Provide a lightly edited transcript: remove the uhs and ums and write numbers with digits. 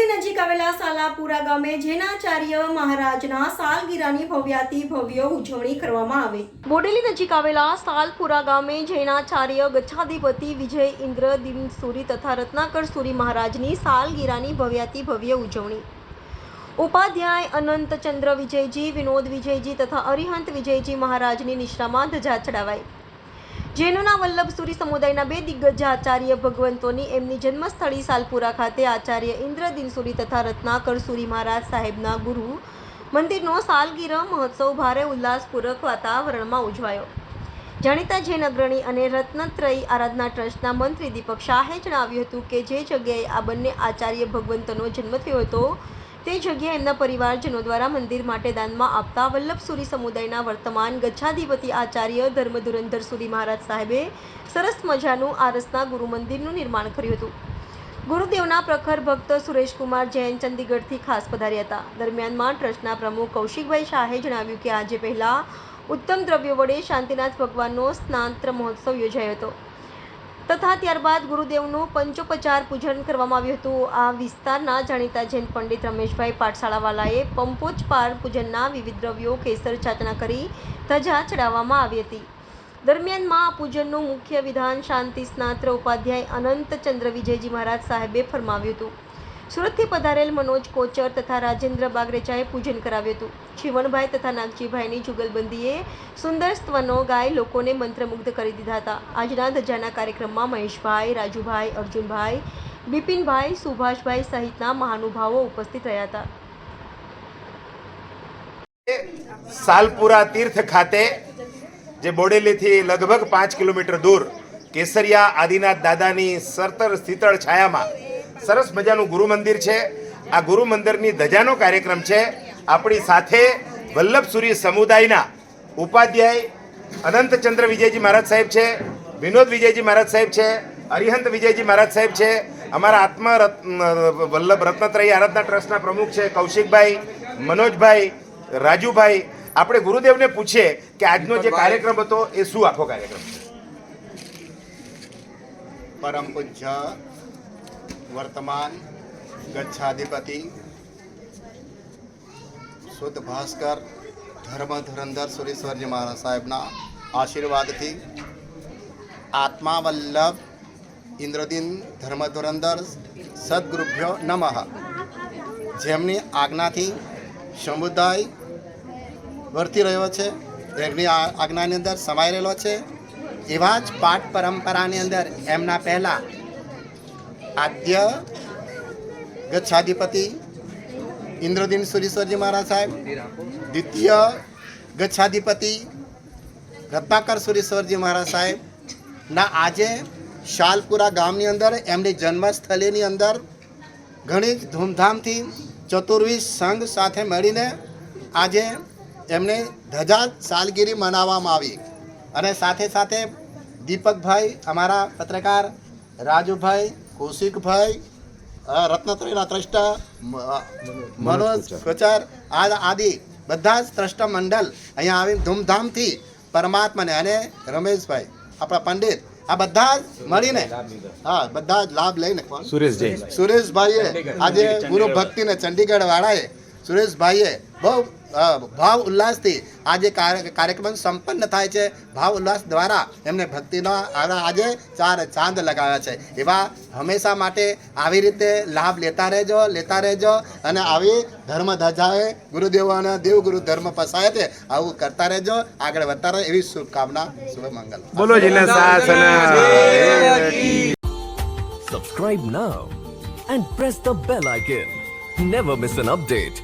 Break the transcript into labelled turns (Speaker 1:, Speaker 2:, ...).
Speaker 1: બોડેલી નજીક આવેલા સાલાપુરા ગામે જૈનાચાર્ય મહારાજના સાલગીરાની ભવ્યાતિ ભવ્ય ઉજવણી કરવામાં આવી। બોડેલી નજીક આવેલા સાલપુરા ગામે જૈનાચાર્ય ગચ્છાધિપતિ વિજય ઇન્દ્ર દિનસુરી તથા રત્નાકર સુરી મહારાજની સાલગીરાની ભવ્યાતિ ભવ્ય ઉજવણી। ઉપાધ્યાય અનંત ચંદ્ર વિજયજી, વિનોદ વિજયજી તથા અરિહંત વિજયજી મહારાજની નિશ્રામાં ધજા ચડાવાઈ। જૈનોના વલ્લભસુરી સમુદાયના બે દિગ્ગજ આચાર્ય ભગવંતોની એમની જન્મસ્થળી સાલપુરા ખાતે આચાર્ય ઇન્દ્ર દિનસુરી તથા રત્નાકર સુરી મહારાજ સાહેબના ગુરુ મંદિરનો સાલગીરા મહોત્સવ ભારે ઉલ્લાસપૂર્વક વાતાવરણમાં ઉજવાયો। જાણીતા જૈન અગ્રણી અને રત્નત્રયી આરાધના ટ્રસ્ટના મંત્રી દીપક શાહે જણાવ્યું હતું કે જે જગ્યાએ આ બંને આચાર્ય ભગવંતોનો જન્મ થયો હતો તે જગ્યાએ એમના પરિવારજનો દ્વારા મંદિર માટે દાનમાં આપતા વલ્લભસુરી સમુદાયના વર્તમાન ગચ્છાધિપતિ આચાર્ય ધર્મધુરંધર સુરી મહારાજ સાહેબે સરસ મજાનું આરસના ગુરુ મંદિરનું નિર્માણ કર્યું હતું। ગુરુદેવના પ્રખર ભક્ત સુરેશકુમાર જૈન ચંદીગઢથી ખાસ પધાર્યા હતા। દરમિયાનમાં ટ્રસ્ટના પ્રમુખ કૌશિકભાઈ શાહે જણાવ્યું કે આજે પહેલા ઉત્તમ દ્રવ્યો વડે શાંતિનાથ ભગવાનનો સ્નાત્ર મહોત્સવ યોજાયો હતો તથા ત્યારબાદ ગુરુદેવનું પંચોપચાર પૂજન કરવામાં આવ્યું હતું। આ વિસ્તારના જાણીતા જૈન પંડિત રમેશભાઈ પાઠશાળાવાલાએ પંચોપચાર પૂજનના વિવિધ દ્રવ્યો કેસર ચાચના કરી ધજા ચડાવવામાં આવી હતી। દરમિયાનમાં આ પૂજનનું મુખ્ય વિધાન શાંતિ સ્નાત્ર ઉપાધ્યાય અનંત ચંદ્ર વિજયજી મહારાજ સાહેબે ફરમાવ્યું હતું। સુરતથી પધારેલ મનોજ કોચર તથા રાજેન્દ્ર બાગરેચાએ પૂજન કરાવ્યું હતું। શિવણભાઈ તથા નાગજીભાઈની જુગલબંધીએ સુંદર સ્તવનો ગાય લોકોને મંત્રમુગ્ધ કરી દીધા હતા। આજના ધજાના કાર્યક્રમમાં મહેશભાઈ, રાજુભાઈ, અર્જુનભાઈ, બિપિનભાઈ, સુભાષભાઈ સહિતના મહાનુભાવો ઉપસ્થિત રહ્યા હતા।
Speaker 2: સાલપુરા તીર્થ ખાતે જે બોડેલીથી લગભગ 5 કિલોમીટર દૂર કેસરિયા આદિનાથ દાદાની સરતર શીતળ છાયામાં સરસ મજાનું ગુરુ મંદિર છે। આ ગુરુ મંદિરની ધજાનો કાર્યક્રમ છે। આપણી સાથે વલ્લભસુરી સમુદાયના ઉપાધ્યાય અનંતચંદ્ર વિજયજી મહારાજ સાહેબ છે, વિનોદ વિજયજી મહારાજ સાહેબ છે, અરિહંત વિજયજી મહારાજ સાહેબ છે, અમારા આત્મા વલ્લભ રત્નત્રયી આરાધના ટ્રસ્ટના પ્રમુખ છે કૌશિકભાઈ, મનોજભાઈ, રાજુભાઈ। આપણે ગુરુદેવને પૂછીએ કે આજનો જે કાર્યક્રમ હતો એ શું આખો કાર્યક્રમ છે।
Speaker 3: परम पूज्य वर्तमान गच्छाधिपति शुद्ध भास्कर धर्मधुरंधर सुरेश्वरजी महाराज साहेबना आशीर्वाद थी आत्मा वल्लभ इंद्रदीन धर्मधुरंधर सद्गुरुभ्यो नमः જેમની આજ્ઞાથી સમુદાય વર્તી રહ્યો છે, એમની આજ્ઞાની અંદર સમાઈ રહેલો છે। એવા જ પાઠ પરંપરાની અંદર એમના પહેલાં આદ્ય ગચ્છાધિપતિ ઇન્દ્રદીન સુરીશ્વરજી મહારાજ સાહેબ, દ્વિતીય ગચ્છાધિપતિ રત્નાકર સુરીશ્વરજી મહારાજ સાહેબના આજે શાલપુરા ગામની અંદર એમની જન્મસ્થળીની અંદર ઘણી જ ધૂમધામથી ચતુર્વીસ સંઘ સાથે મળીને આજે એમને ધજા સાલગીરી મનાવવામાં આવી। અને સાથે સાથે દીપકભાઈ, અમારા પત્રકાર રાજુભાઈ, કૌશિકભાઈ, રત્નત્રયીના ત્રષ્ટા મનોજ કોચર આદિ બધા જ ત્રષ્ટા મંડળ અહીંયા આવીને ધૂમધામથી પરમાત્માને અને રમેશભાઈ આપણા પંડિત આ બધા જ મળીને બધા જ લાભ લઈને સુરેશભાઈએ આજે ગુરુ ભક્તિને ચંડીગઢ વાળાએ સુરેશભાઈએ બહુ ભાવ ઉલ્લાસથી આજે કાર્યક્રમ સંપન્ન થાય છે। ભાવ ઉલ્લાસ દ્વારા એમને ભક્તિનો આજે 4 ચાંદ લગાવ્યા છે। એવા હંમેશા માટે આવી રીતે લાભ લેતા રહેજો અને આવી ધર્મ ધજાએ ગુરુદેવોના દેવગુરુ ધર્મ પસાય છે આવું કરતા રહેજો, આગળ વધતા રહો એવી શુભકામના, શુભ મંગલ।
Speaker 2: બોલો જીના શાસના।
Speaker 4: Subscribe now and press the bell icon. Never miss an update.